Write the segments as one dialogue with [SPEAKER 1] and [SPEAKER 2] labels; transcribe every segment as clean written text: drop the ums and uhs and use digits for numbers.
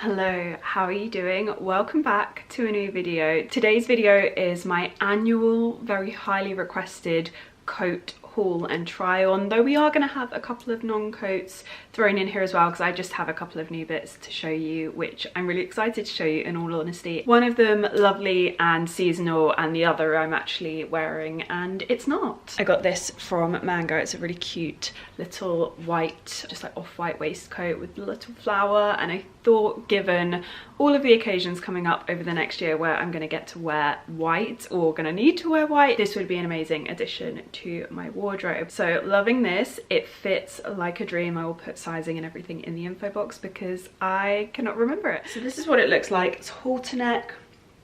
[SPEAKER 1] Hello, how are you doing? Welcome back to a new video. Today's video is my annual, very highly requested coat haul and try on, though we are going to have a couple of non-coats thrown in here as well because I just have a couple of new bits to show you, which I'm really excited to show you in all honesty. One of them lovely and seasonal and the other I'm actually wearing and it's not. I got this from Mango. It's a really cute little white, just like off-white waistcoat with a little flower, and I thought given all of the occasions coming up over the next year where I'm going to get to wear white or going to need to wear white, this would be an amazing addition to my wardrobe. So loving this. It fits like a dream. I will put sizing and everything in the info box because I cannot remember it. So this is what it looks like. It's halter neck,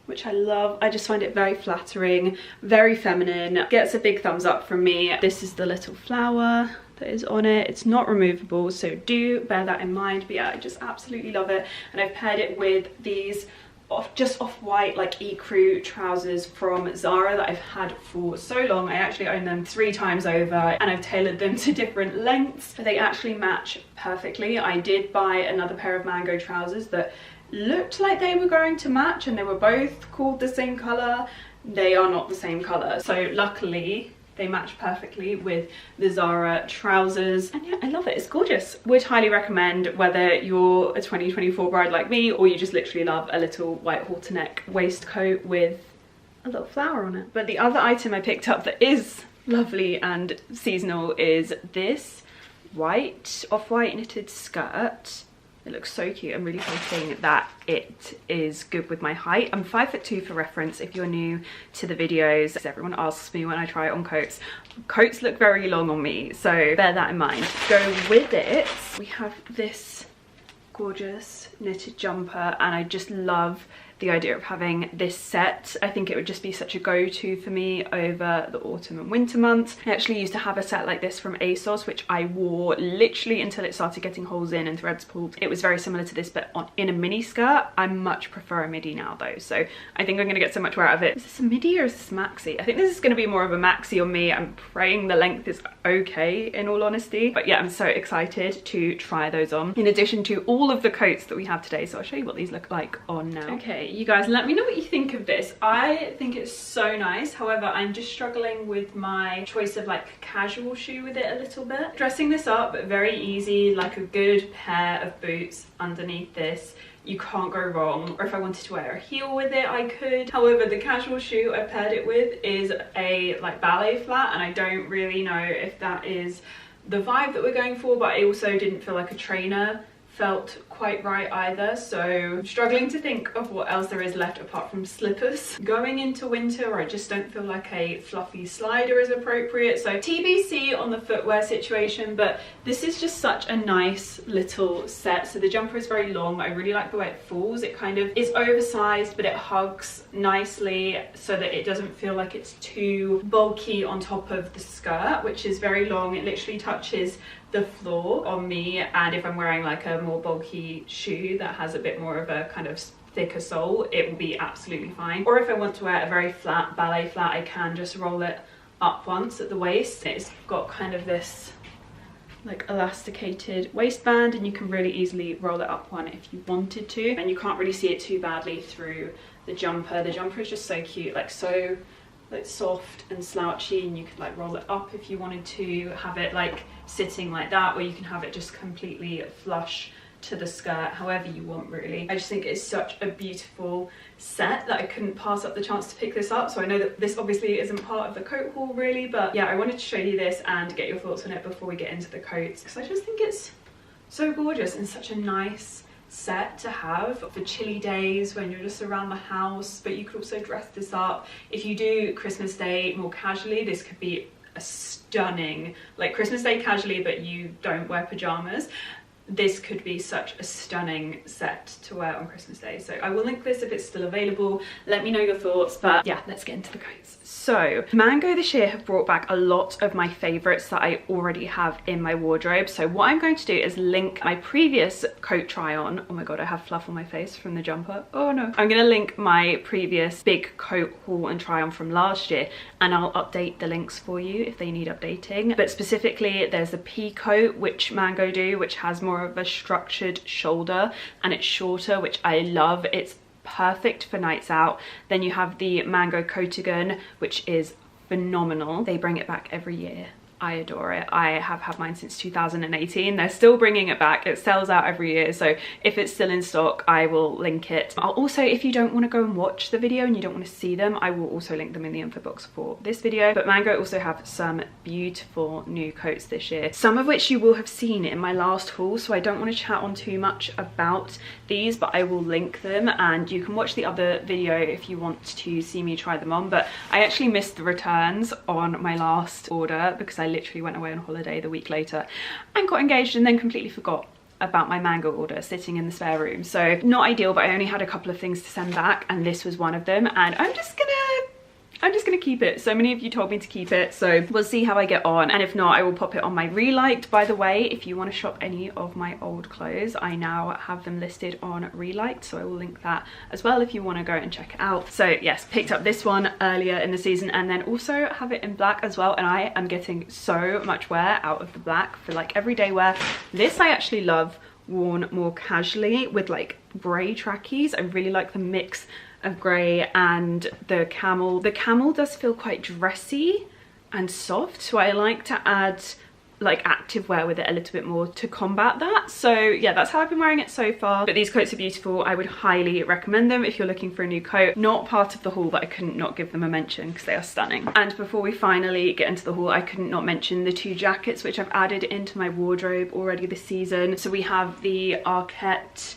[SPEAKER 1] which I love. I just find it very flattering, very feminine. Gets a big thumbs up from me. This is the little flower that is on it. It's not removable, so do bear that in mind. But yeah, I just absolutely love it. And I've paired it with these just off-white like ecru trousers from Zara that I've had for so long. I actually own them 3 times over and I've tailored them to different lengths, but they actually match perfectly. I did buy another pair of Mango trousers that looked like they were going to match and they were both called the same color. They are not the same color, so luckily they match perfectly with the Zara trousers, and yeah, I love it. It's gorgeous. Would highly recommend, whether you're a 2024 bride like me or you just literally love a little white halter neck waistcoat with a little flower on it. But the other item I picked up that is lovely and seasonal is this white, off-white knitted skirt. It looks so cute. I'm really hoping that it is good with my height. I'm 5'2" for reference if you're new to the videos, because everyone asks me when I try it on coats. Coats look very long on me, so bear that in mind. Go with it, we have this gorgeous knitted jumper, and I just love the idea of having this set. I think it would just be such a go-to for me over the autumn and winter months. I actually used to have a set like this from ASOS, which I wore literally until it started getting holes in and threads pulled. It was very similar to this, but in a mini skirt. I much prefer a midi now though, so I think I'm gonna get so much wear out of it. Is this a midi or is this maxi? I think this is gonna be more of a maxi on me. I'm praying the length is okay in all honesty, but yeah, I'm so excited to try those on, in addition to all of the coats that we have today. So I'll show you what these look like on now. Okay, you guys, let me know what you think of this. I think it's so nice. However, I'm just struggling with my choice of like casual shoe with it a little bit. Dressing this up, very easy, like a good pair of boots underneath this. You can't go wrong. Or if I wanted to wear a heel with it, I could. However, the casual shoe I paired it with is a like ballet flat, and I don't really know if that is the vibe that we're going for, but I also didn't feel like a trainer felt quite right either, so I'm struggling to think of what else there is left apart from slippers. Going into winter, I just don't feel like a fluffy slider is appropriate, so TBC on the footwear situation, but this is just such a nice little set. So the jumper is very long. I really like the way it falls. It kind of is oversized, but it hugs nicely so that it doesn't feel like it's too bulky on top of the skirt, which is very long. It literally touches the floor on me, and if I'm wearing like a more bulky shoe that has a bit more of a kind of thicker sole, it will be absolutely fine. Or if I want to wear a very flat ballet flat, I can just roll it up once at the waist. It's got kind of this like elasticated waistband, and you can really easily roll it up one if you wanted to, and you can't really see it too badly through the jumper. The jumper is just so cute, like so like soft and slouchy, and you could like roll it up if you wanted to have it like sitting like that, or you can have it just completely flush to the skirt, however you want really. I just think it's such a beautiful set that I couldn't pass up the chance to pick this up. So I know that this obviously isn't part of the coat haul really, but yeah, I wanted to show you this and get your thoughts on it before we get into the coats, because I just think it's so gorgeous and such a nice set to have for chilly days when you're just around the house. But you could also dress this up if you do Christmas Day more casually. This could be a stunning, like Christmas Day casually but you don't wear pajamas, this could be such a stunning set to wear on Christmas Day. So I will link this if it's still available. Let me know your thoughts, but yeah, let's get into the coats. So Mango this year have brought back a lot of my favorites that I already have in my wardrobe. So what I'm going to do is link my previous coat try on. Oh my god, I have fluff on my face from the jumper. Oh no. I'm gonna link my previous big coat haul and try on from last year, and I'll update the links for you if they need updating. But specifically there's the pea coat which Mango do, which has more more of a structured shoulder and it's shorter, which I love. It's perfect for nights out. Then you have the Mango Coatigan, which is phenomenal. They bring it back every year. I adore it. I have had mine since 2018. They're still bringing it back. It sells out every year, so if it's still in stock, I will link it. I'll also, if you don't want to go and watch the video and you don't want to see them, I will also link them in the info box for this video. But Mango also have some beautiful new coats this year, some of which you will have seen in my last haul, so I don't want to chat on too much about these, but I will link them and you can watch the other video if you want to see me try them on. But I actually missed the returns on my last order because I literally went away on holiday the week later and got engaged and then completely forgot about my Mango order sitting in the spare room. So not ideal, but I only had a couple of things to send back and this was one of them, and I'm just gonna keep it. So many of you told me to keep it, so we'll see how I get on, and if not, I will pop it on my Reliked. By the way, if you want to shop any of my old clothes, I now have them listed on Reliked, so I will link that as well if you want to go and check it out. So yes, picked up this one earlier in the season and then also have it in black as well, and I am getting so much wear out of the black for like everyday wear. This I actually love worn more casually with like grey trackies. I really like the mix of grey and the camel. The camel does feel quite dressy and soft, so I like to add like active wear with it a little bit more to combat that. So yeah, that's how I've been wearing it so far. But these coats are beautiful. I would highly recommend them if you're looking for a new coat. Not part of the haul, but I couldn't not give them a mention because they are stunning. And before we finally get into the haul, I couldn't not mention the two jackets which I've added into my wardrobe already this season. So we have the Arquette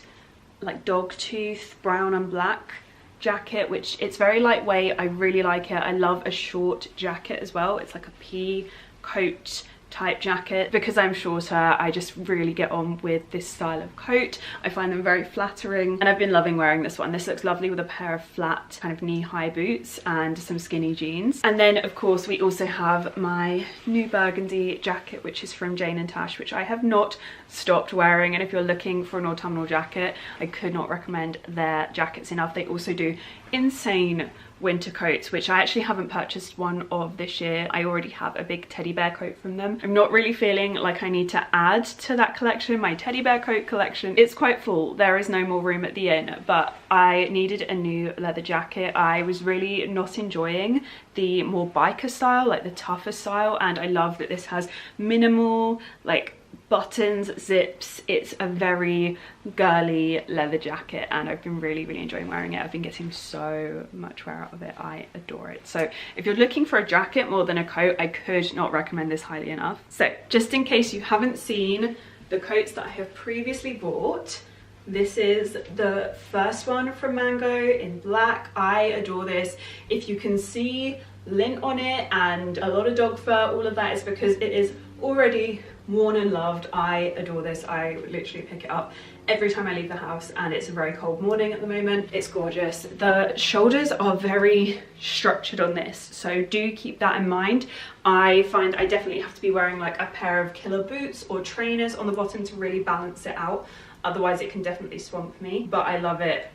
[SPEAKER 1] like dog tooth brown and black jacket, which it's very lightweight. I really like it. I love a short jacket as well. It's like a pea coat type jacket. Because I'm shorter, I just really get on with this style of coat. I find them very flattering and I've been loving wearing this one. This looks lovely with a pair of flat kind of knee-high boots and some skinny jeans. And then of course we also have my new burgundy jacket, which is from Jane and Tash, which I have not stopped wearing. And if you're looking for an autumnal jacket, I could not recommend their jackets enough. They also do insane winter coats, which I actually haven't purchased one of this year. I already have a big teddy bear coat from them. I'm not really feeling like I need to add to that collection. My teddy bear coat collection, it's quite full. There is no more room at the inn, but I needed a new leather jacket. I was really not enjoying the more biker style, like the tougher style, and I love that this has minimal like buttons, zips. It's a very girly leather jacket and I've been really enjoying wearing it. I've been getting so much wear out of it. I adore it. So if you're looking for a jacket more than a coat, I could not recommend this highly enough. So just in case you haven't seen the coats that I have previously bought, this is the first one from Mango in black. I adore this. If you can see lint on it and a lot of dog fur, all of that is because it is already worn and loved. I adore this. I literally pick it up every time I leave the house, and it's a very cold morning at the moment. It's gorgeous. The shoulders are very structured on this, so do keep that in mind. I find I definitely have to be wearing like a pair of killer boots or trainers on the bottom to really balance it out, otherwise it can definitely swamp me. But I love it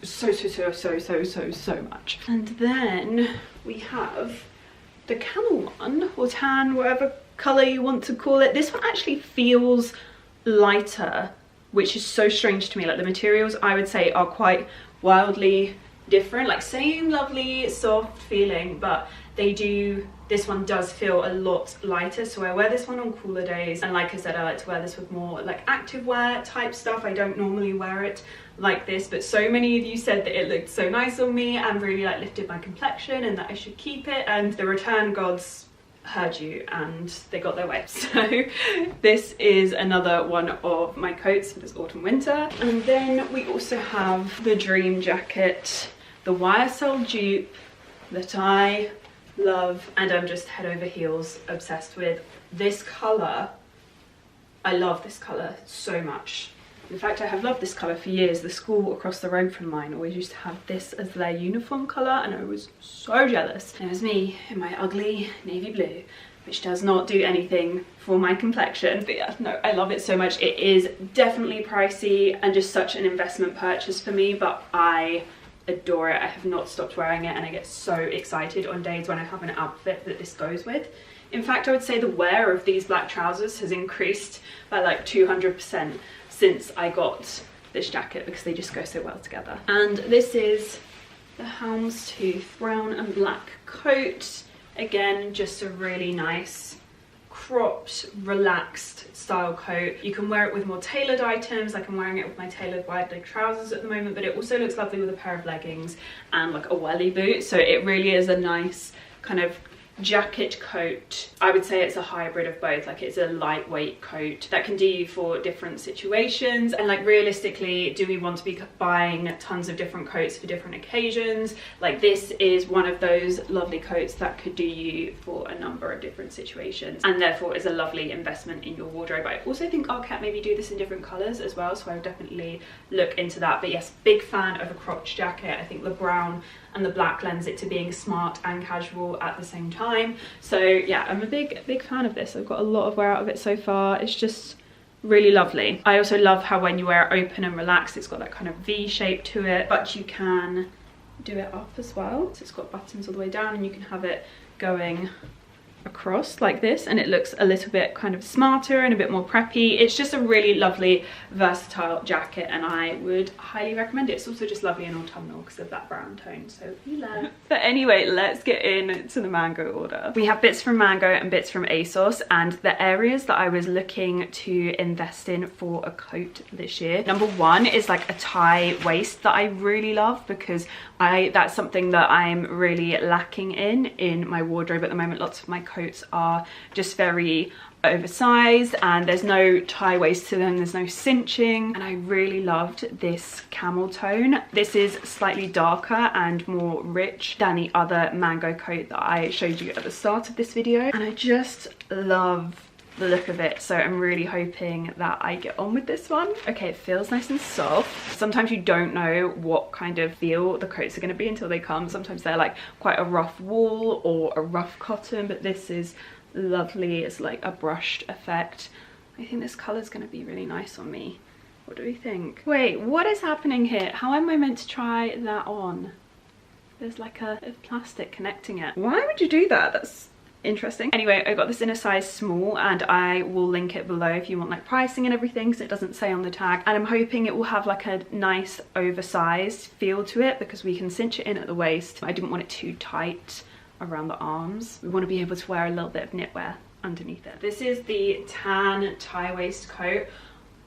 [SPEAKER 1] so much. And then we have the camel one, or tan, whatever colour you want to call it. This one actually feels lighter, which is so strange to me. Like the materials I would say are quite wildly different, like same lovely soft feeling, but they do, this one does feel a lot lighter. So I wear this one on cooler days, and like I said, I like to wear this with more like active wear type stuff. I don't normally wear it like this, but so many of you said that it looked so nice on me and really like lifted my complexion and that I should keep it, and the return gods heard you and they got their way. So this is another one of my coats for this autumn winter. And then we also have the dream jacket, the YSL dupe that I love and I'm just head over heels obsessed with. This colour, I love this colour so much. In fact, I have loved this colour for years. The school across the road from mine always used to have this as their uniform colour and I was so jealous. And it was me in my ugly navy blue, which does not do anything for my complexion. But yeah, no, I love it so much. It is definitely pricey and just such an investment purchase for me, but I adore it. I have not stopped wearing it and I get so excited on days when I have an outfit that this goes with. In fact, I would say the wear of these black trousers has increased by like 200% since I got this jacket, because they just go so well together. And this is the houndstooth brown and black coat. Again, just a really nice cropped, relaxed style coat. You can wear it with more tailored items, like I'm wearing it with my tailored wide leg trousers at the moment, but it also looks lovely with a pair of leggings and like a welly boot. So it really is a nice kind of jacket coat. I would say it's a hybrid of both. Like, it's a lightweight coat that can do you for different situations, and like realistically, do we want to be buying tons of different coats for different occasions? Like, this is one of those lovely coats that could do you for a number of different situations, and therefore is a lovely investment in your wardrobe. I also think Arket maybe do this in different colors as well, so I would definitely look into that. But yes, big fan of a cropped jacket. I think the brown and the black lends it to being smart and casual at the same time. So yeah, I'm a big fan of this. I've got a lot of wear out of it so far. It's just really lovely. I also love how when you wear it open and relaxed, it's got that kind of V shape to it, but you can do it up as well. So it's got buttons all the way down, and you can have it going across like this, and it looks a little bit kind of smarter and a bit more preppy. It's just a really lovely versatile jacket, and I would highly recommend it. It's also just lovely in autumnal because of that brown tone, so love. But anyway, let's get into the Mango order. We have bits from Mango and bits from ASOS, and the areas that I was looking to invest in for a coat this year. Number one is like a tie waist that I really love, because that's something that I'm really lacking in my wardrobe at the moment. Lots of my coats are just very oversized, and there's no tie waist to them, there's no cinching, and I really loved this camel tone. This is slightly darker and more rich than the other Mango coat that I showed you at the start of this video, and I just love the look of it, so I'm really hoping that I get on with this one. Okay, it feels nice and soft. Sometimes you don't know what kind of feel the coats are going to be until they come. Sometimes they're like quite a rough wool or a rough cotton, but this is lovely. It's like a brushed effect. I think this color is going to be really nice on me. What do we think? Wait, what is happening here? How am I meant to try that on? There's like a plastic connecting it. Why would you do that? That's interesting. Anyway, I got this in a size small, and I will link it below if you want like pricing and everything, so it doesn't say on the tag. And I'm hoping it will have like a nice oversized feel to it, because we can cinch it in at the waist. I didn't want it too tight around the arms. We want to be able to wear a little bit of knitwear underneath it. This is the tan tie waist coat.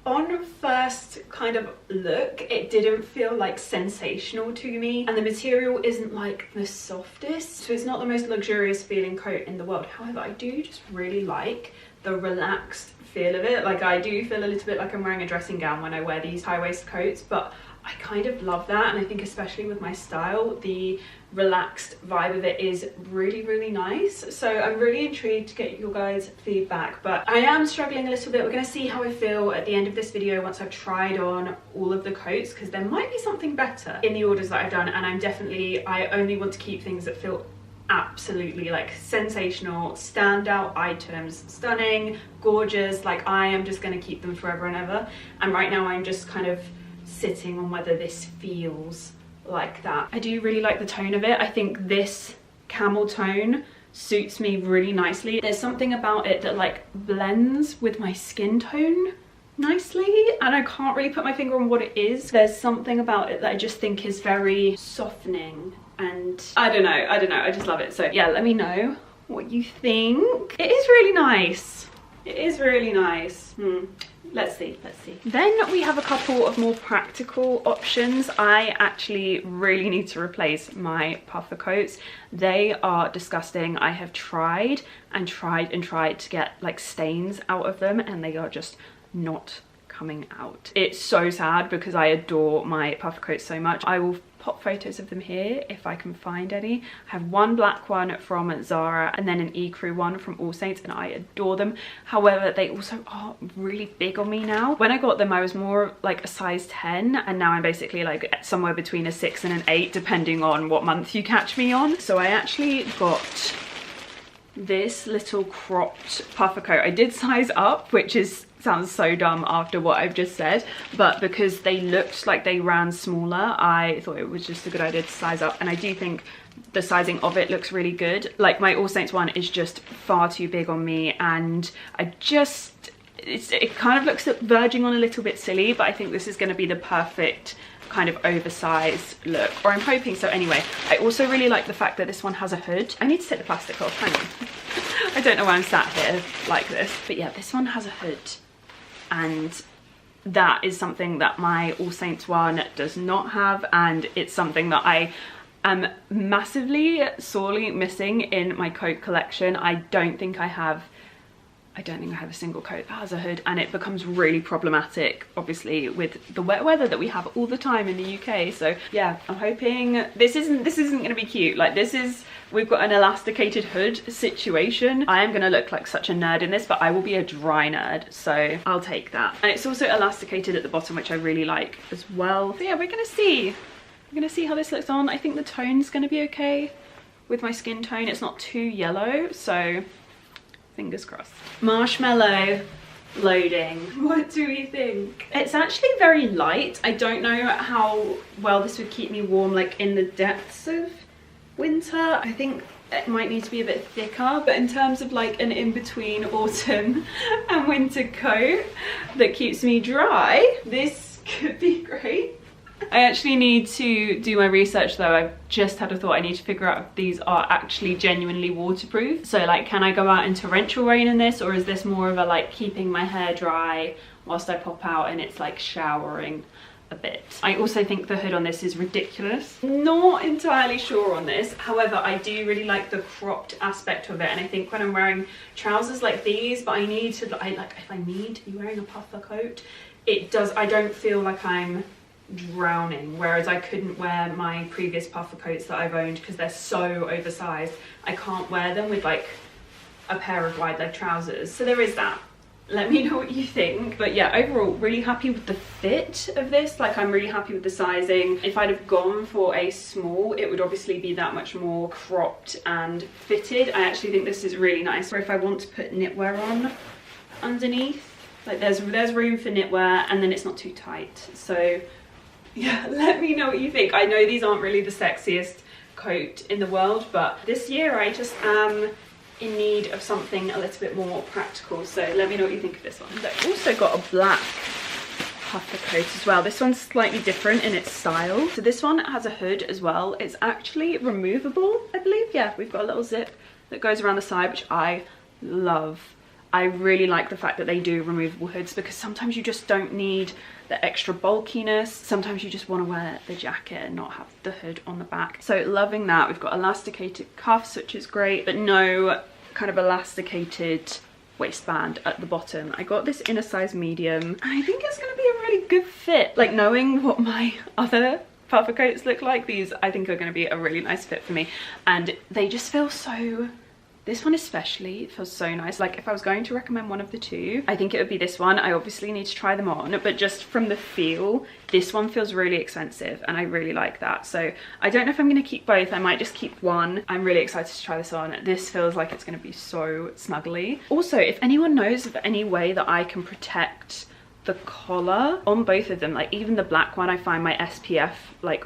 [SPEAKER 1] On first kind of look, it didn't feel like sensational to me, and the material isn't like the softest, so it's not the most luxurious feeling coat in the world. However, I do just really like the relaxed feel of it. Like, I do feel a little bit like I'm wearing a dressing gown when I wear these high waist coats, but I kind of love that, and I think especially with my style, the relaxed vibe of it is really nice. So I'm really intrigued to get your guys' feedback, but I am struggling a little bit. We're going to see how I feel at the end of this video once I've tried on all of the coats, because there might be something better in the orders that I've done, and I only want to keep things that feel absolutely like sensational, standout items, stunning, gorgeous. Like, I am just going to keep them forever and ever, and right now I'm just kind of sitting on whether this feels like that. I do really like the tone of it. I think this camel tone suits me really nicely. There's something about it that like blends with my skin tone nicely, and I can't really put my finger on what it is. There's something about it that I just think is very softening, and I don't know, I just love it. So yeah, let me know what you think. It is really nice. It is really nice. Let's see. Then we have a couple of more practical options. I actually really need to replace my puffer coats. They are disgusting. I have tried to get like stains out of them, and they are just not coming out. It's so sad because I adore my puffer coats so much. I will pop photos of them here if I can find any. I have one black one from Zara and then an ecru one from All Saints, and I adore them. However, they also are really big on me now. When I got them, I was more like a size 10, and now I'm basically like somewhere between a 6 and an 8 depending on what month you catch me on. So I actually got this little cropped puffer coat. I did size up, which is sounds so dumb after what I've just said, but because they looked like they ran smaller, I thought it was just a good idea to size up, and I do think the sizing of it looks really good. Like my All Saints one is just far too big on me, and it kind of looks verging on a little bit silly, but I think this is going to be the perfect kind of oversized look, or I'm hoping so anyway. I also really like the fact that this one has a hood. I need to take the plastic off, hang on. I don't know why I'm sat here like this, but yeah, this one has a hood, and that is something that my All Saints one does not have, and it's something that I am massively sorely missing in my coat collection. I don't think I have a single coat that has a hood, and it becomes really problematic obviously with the wet weather that we have all the time in the UK. So yeah, I'm hoping this isn't going to be cute. Like we've got an elasticated hood situation. I am going to look like such a nerd in this, but I will be a dry nerd, so I'll take that. And it's also elasticated at the bottom, which I really like as well. So yeah, we're gonna see how this looks on. I think the tone's going to be okay with my skin tone. It's not too yellow, so fingers crossed. Marshmallow loading. What do we think? It's actually very light. I don't know how well this would keep me warm like in the depths of winter. I think it might need to be a bit thicker, but in terms of like an in-between autumn and winter coat that keeps me dry, this could be great. I actually need to do my research though. I've just had a thought. I need to figure out if these are actually genuinely waterproof. So like, can I go out in torrential rain in this, or is this more of a like keeping my hair dry whilst I pop out and it's like showering a bit? I also think the hood on this is ridiculous. Not entirely sure on this. However, I do really like the cropped aspect of it, and I think when I'm wearing trousers like these, but I need to, if I need to be wearing a puffer coat, I don't feel like I'm drowning, whereas I couldn't wear my previous puffer coats that I've owned because they're so oversized. I can't wear them with like a pair of wide leg trousers. So there is that. Let me know what you think. But yeah, overall really happy with the fit of this. Like, I'm really happy with the sizing. If I'd have gone for a small, it would obviously be that much more cropped and fitted. I actually think this is really nice. Or if I want to put knitwear on underneath, like there's room for knitwear, and then it's not too tight. So yeah, let me know what you think. I know these aren't really the sexiest coat in the world, but this year I just am in need of something a little bit more practical. So let me know what you think of this one. I've also got a black puffer coat as well. This one's slightly different in its style. So this one has a hood as well. It's actually removable, I believe. Yeah, we've got a little zip that goes around the side, which I love. I really like the fact that they do removable hoods, because sometimes you just don't need the extra bulkiness. Sometimes you just want to wear the jacket and not have the hood on the back. So loving that. We've got elasticated cuffs, which is great, but no kind of elasticated waistband at the bottom. I got this in a size medium, and I think it's going to be a really good fit. Like, knowing what my other puffer coats look like, these I think are going to be a really nice fit for me, and they just feel so... This one especially feels so nice. Like, if I was going to recommend one of the two, I think it would be this one. I obviously need to try them on, but just from the feel, this one feels really expensive, and I really like that. So I don't know if I'm going to keep both. I might just keep one. I'm really excited to try this on. This feels like it's going to be so snuggly. Also, if anyone knows of any way that I can protect the collar on both of them, like even the black one, I find my SPF like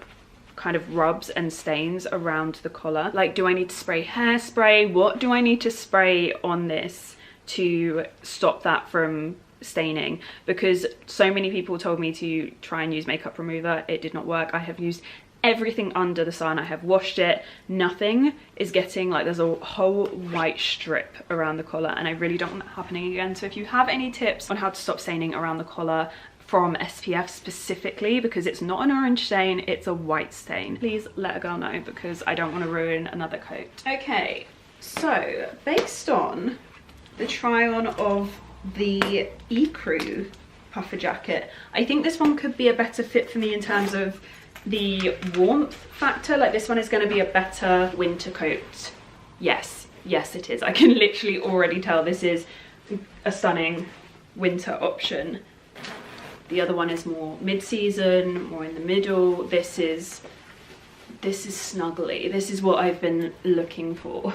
[SPEAKER 1] kind of rubs and stains around the collar. Like, do I need to spray hairspray? What do I need to spray on this to stop that from staining? Because so many people told me to try and use makeup remover. It did not work. I have used everything under the sun. I have washed it. Nothing is getting, like, there's a whole white strip around the collar, and I really don't want that happening again. So if you have any tips on how to stop staining around the collar from SPF specifically, because it's not an orange stain, it's a white stain, please let a girl know, because I don't want to ruin another coat. Okay, so based on the try on of the Ecru puffer jacket, I think this one could be a better fit for me in terms of the warmth factor. Like, this one is going to be a better winter coat. Yes it is. I can literally already tell this is a stunning winter option. The other one is more mid-season, more in the middle. This is snuggly. This is what I've been looking for.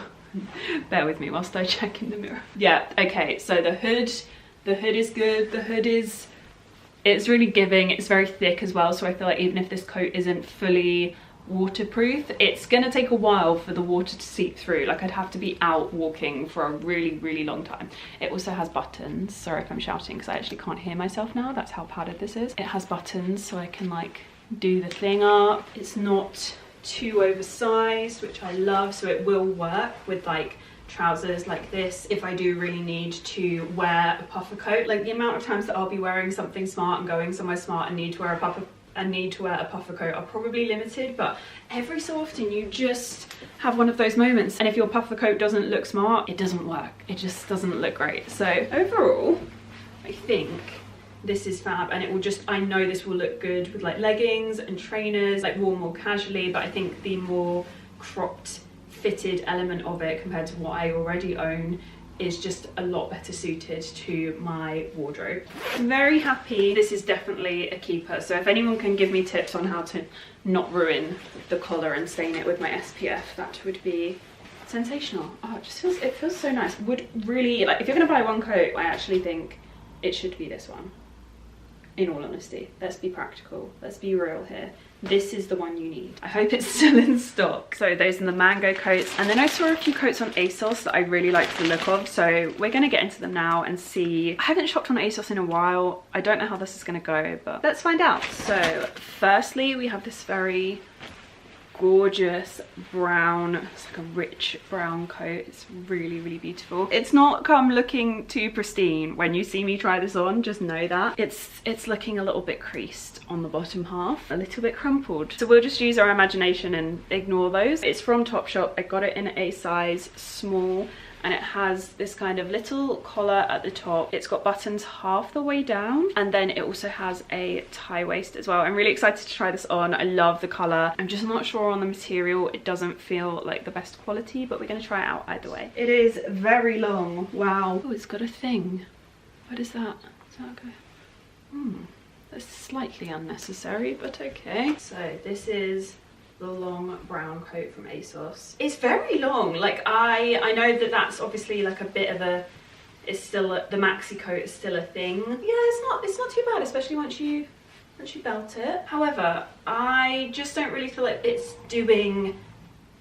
[SPEAKER 1] Bear with me whilst I check in the mirror. Yeah, okay, so the hood The hood is good. The hood is, it's really giving. It's very thick as well, so I feel like even if this coat isn't fully waterproof, it's gonna take a while for the water to seep through. Like, I'd have to be out walking for a really long time. It also has buttons. Sorry if I'm shouting because I actually can't hear myself now. That's how padded this is. It has buttons so I can like do the thing up. It's not too oversized, which I love, so it will work with like trousers like this if I do really need to wear a puffer coat. Like, the amount of times that I'll be wearing something smart and going somewhere smart and need to wear a puffer coat are probably limited, but every so often you just have one of those moments, and if your puffer coat doesn't look smart, it doesn't work. It just doesn't look great. So overall, I think this is fab, and it will just, I know this will look good with like leggings and trainers, like worn more casually, but I think the more cropped fitted element of it compared to what I already own is just a lot better suited to my wardrobe. I'm very happy. This is definitely a keeper, so if anyone can give me tips on how to not ruin the collar and stain it with my SPF, that would be sensational. Oh, it feels so nice. Would really, like, if you're gonna buy one coat, I actually think it should be this one. In all honesty, let's be practical, let's be real here. This is the one you need. I hope it's still in stock. So those are the mango coats, and then I saw a few coats on ASOS that I really like the look of, so we're gonna get into them now and see. I haven't shopped on ASOS in a while. I don't know how this is gonna go, but let's find out. So firstly, we have this very gorgeous brown, it's like a rich brown coat. It's really beautiful. It's not come looking too pristine. When you see me try this on, just know that it's looking a little bit creased on the bottom half, a little bit crumpled, so we'll just use our imagination and ignore those. It's from Topshop. I got it in a size small, and it has this kind of little collar at the top. It's got buttons half the way down, and then it also has a tie waist as well. I'm really excited to try this on. I love the color. I'm just not sure on the material. It doesn't feel like the best quality, but we're gonna try it out either way. It is very long. Wow. Oh, it's got a thing. What is that? Is that okay? That's slightly unnecessary, but okay. So this is the long brown coat from ASOS. It's very long. Like, I know that that's obviously like a bit of a, it's still the maxi coat is still a thing. Yeah, it's not too bad, especially once you belt it. However, I just don't really feel like it's doing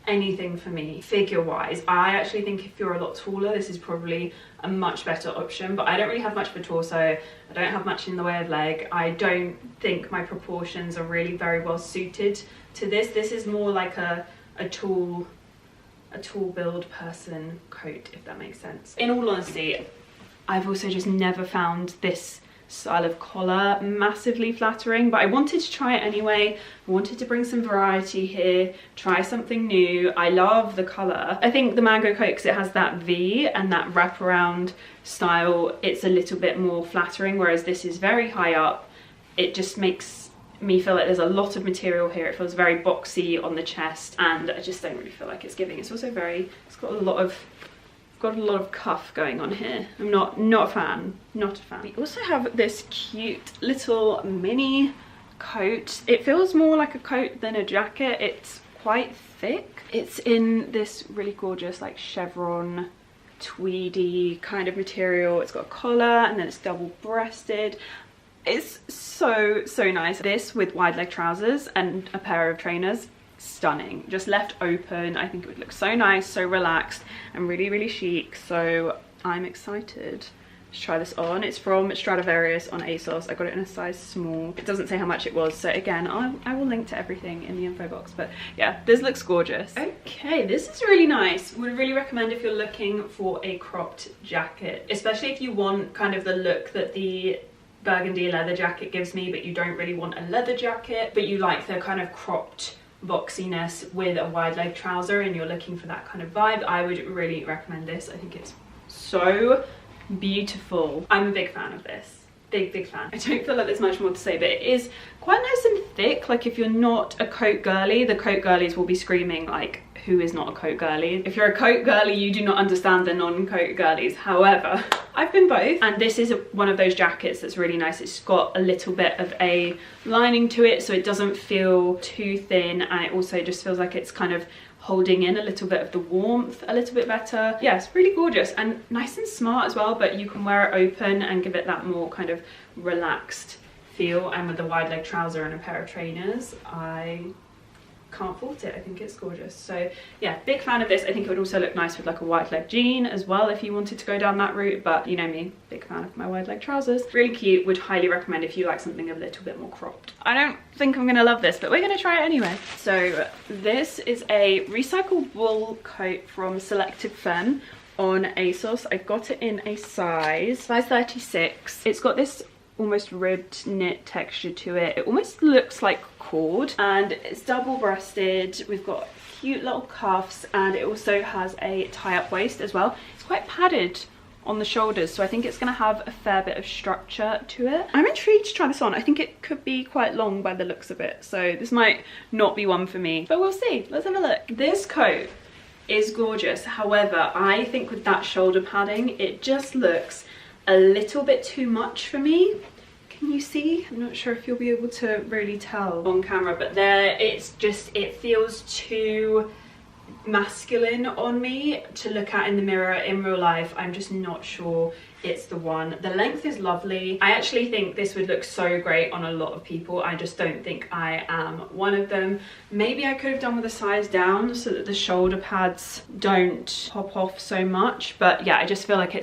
[SPEAKER 1] anything for me figure wise. I actually think if you're a lot taller, this is probably a much better option, but I don't really have much of a torso. I don't have much in the way of leg. I don't think my proportions are really very well suited to this. This is more like a tall build person coat, if that makes sense. In all honesty, I've also just never found this style of collar massively flattering, but I wanted to try it anyway. I wanted to bring some variety here, try something new. I love the color. I think the mango coat, because it has that V and that wraparound style, it's a little bit more flattering, whereas this is very high up. It just makes me feel like there's a lot of material here. It feels very boxy on the chest, and I just don't really feel like it's giving. It's also it's got a lot of cuff going on here. I'm not a fan, not a fan. We also have this cute little mini coat. It feels more like a coat than a jacket. It's quite thick. It's in this really gorgeous like chevron tweedy kind of material. It's got a collar, and then it's double breasted. It's so nice. This with wide leg trousers and a pair of trainers, stunning. Just left open, I think it would look so nice, so relaxed, and really chic. So I'm excited to try this on. It's from Stradivarius on ASOS. I got it in a size small. It doesn't say how much it was, so again, I will link to everything in the info box. But yeah, this looks gorgeous. Okay, this is really nice. Would really recommend if you're looking for a cropped jacket, especially if you want kind of the look that the burgundy leather jacket gives me, but you don't really want a leather jacket, but you like the kind of cropped boxiness with a wide leg trouser, and you're looking for that kind of vibe. I would really recommend this. I think it's so beautiful. I'm a big fan of this. Big fan. I don't feel like there's much more to say, but it is quite nice and thick. Like, if you're not a coat girly, the coat girlies will be screaming like, who is not a coat girly? If you're a coat girly, you do not understand the non-coat girlies. However, I've been both, and this is one of those jackets that's really nice. It's got a little bit of a lining to it, so it doesn't feel too thin, and it also just feels like it's kind of holding in a little bit of the warmth a little bit better. Yeah, it's really gorgeous and nice and smart as well, but you can wear it open and give it that more kind of relaxed feel. And with the wide leg trouser and a pair of trainers, I can't fault it. I think it's gorgeous. So yeah, big fan of this. I think it would also look nice with like a wide leg jean as well if you wanted to go down that route, but you know me, big fan of my wide leg trousers. Really cute, would highly recommend if you like something a little bit more cropped. I don't think I'm gonna love this, but we're gonna try it anyway. So this is a recycled wool coat from Selected Femme on ASOS. I got it in a size 36. It's got this almost ribbed knit texture to it. It almost looks like cord, and it's double-breasted. We've got cute little cuffs, and it also has a tie-up waist as well. It's quite padded on the shoulders, so I think it's going to have a fair bit of structure to it. I'm intrigued to try this on. I think it could be quite long by the looks of it, so this might not be one for me, but we'll see. Let's have a look. This coat is gorgeous. However, I think with that shoulder padding, it just looks a little bit too much for me. Can you see? I'm not sure if you'll be able to really tell on camera, but there, it's just, it feels too masculine on me to look at in the mirror. In real life, I'm just not sure it's the one. The length is lovely. I actually think this would look so great on a lot of people. I just don't think I am one of them. Maybe I could have done with a size down so that the shoulder pads don't pop off so much, but yeah, I just feel like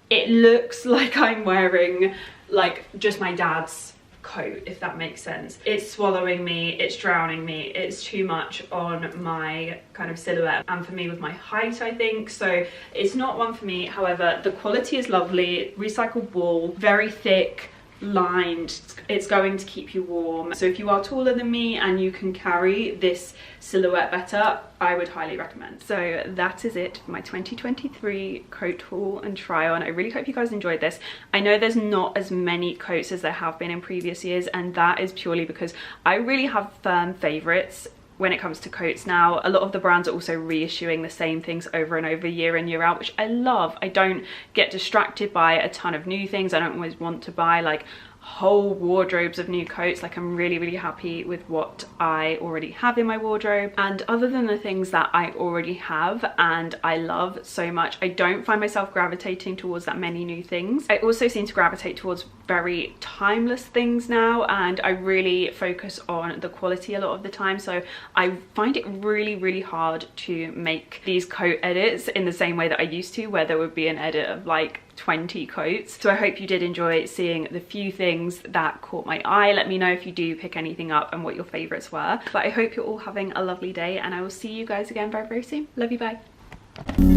[SPEAKER 1] it looks like I'm wearing like just my dad's coat, if that makes sense. It's swallowing me, it's drowning me, it's too much on my kind of silhouette and for me with my height, I think. So it's not one for me. However, the quality is lovely. Recycled wool, very thick, lined. It's going to keep you warm. So if you are taller than me and you can carry this silhouette better, I would highly recommend. So that is it for my 2023 coat haul and try on. I really hope you guys enjoyed this. I know there's not as many coats as there have been in previous years, and that is purely because I really have firm favorites when it comes to coats now. A lot of the brands are also reissuing the same things over and over, year in, year out, which I love. I don't get distracted by a ton of new things. I don't always want to buy like whole wardrobes of new coats. Like, I'm really happy with what I already have in my wardrobe, and other than the things that I already have and I love so much, I don't find myself gravitating towards that many new things. I also seem to gravitate towards very timeless things now, and I really focus on the quality a lot of the time, so I find it really hard to make these coat edits in the same way that I used to, where there would be an edit of like 20 coats. So I hope you did enjoy seeing the few things that caught my eye. Let me know if you do pick anything up and what your favorites were. But I hope you're all having a lovely day, and I will see you guys again very soon. Love you, bye.